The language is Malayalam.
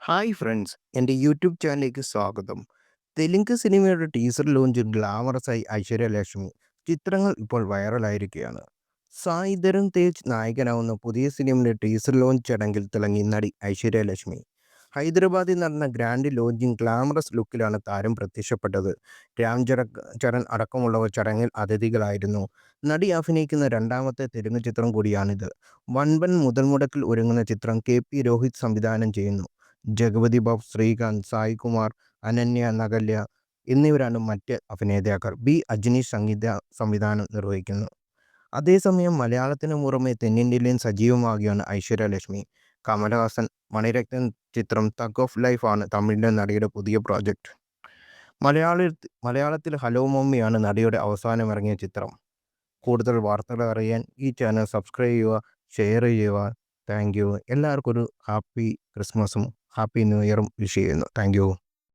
ഹായ് ഫ്രണ്ട്സ്, എൻ്റെ യൂട്യൂബ് ചാനലിലേക്ക് സ്വാഗതം. തെലുങ്ക് സിനിമയുടെ ടീസർ ലോഞ്ച് ഗ്ലാമറസായി ഐശ്വര്യ ലക്ഷ്മി. ചിത്രങ്ങൾ ഇപ്പോൾ വൈറലായിരിക്കുകയാണ്. സായി ധരം തേജ് നായകനാവുന്ന പുതിയ സിനിമയുടെ ടീസർ ലോഞ്ച് ചടങ്ങിൽ തിളങ്ങി നടി ഐശ്വര്യ ലക്ഷ്മി. ഹൈദരാബാദിൽ നടന്ന ഗ്രാൻഡ് ലോഞ്ചിങ് ഗ്ലാമറസ് ലുക്കിലാണ് താരം പ്രത്യക്ഷപ്പെട്ടത്. ചരൺ അടക്കമുള്ളവർ ചടങ്ങിൽ അതിഥികളായിരുന്നു. നടി അഭിനയിക്കുന്ന രണ്ടാമത്തെ തെലുങ്ക് ചിത്രം കൂടിയാണിത്. വൻപൻ മുതൽമുടക്കിൽ ഒരുങ്ങുന്ന ചിത്രം കെ.പി. രോഹിത് സംവിധാനം ചെയ്യുന്നു. ജഗപതി ബാബു, ശ്രീകാന്ത്, സായികുമാർ, അനന്യ നഗല്യ എന്നിവരാണ് മറ്റ് അഭിനേതാക്കൾ. ബി. അജനീഷ് സംവിധാനം നിർവഹിക്കുന്നു. അതേസമയം മലയാളത്തിന് പുറമെ തെന്നിന്ത്യയിലും സജീവമാകുകയാണ് ഐശ്വര്യ ലക്ഷ്മി. കമലഹാസൻ, മണിരത്നം ചിത്രം തഗ് ഓഫ് ലൈഫ് ആണ് തമിഴിലെ നടിയുടെ പുതിയ പ്രോജക്റ്റ്. മലയാളത്തിൽ ഹലോ മമ്മിയാണ് നടിയുടെ അവസാനമിറങ്ങിയ ചിത്രം. കൂടുതൽ വാർത്തകൾ അറിയാൻ ഈ ചാനൽ സബ്സ്ക്രൈബ് ചെയ്യുക, ഷെയർ ചെയ്യുക. Thank you. എല്ലാവർക്കും ഒരു ഹാപ്പി ക്രിസ്മസും ഹാപ്പി ന്യൂ ഇയറും വിഷ് ചെയ്യുന്നു. Thank you.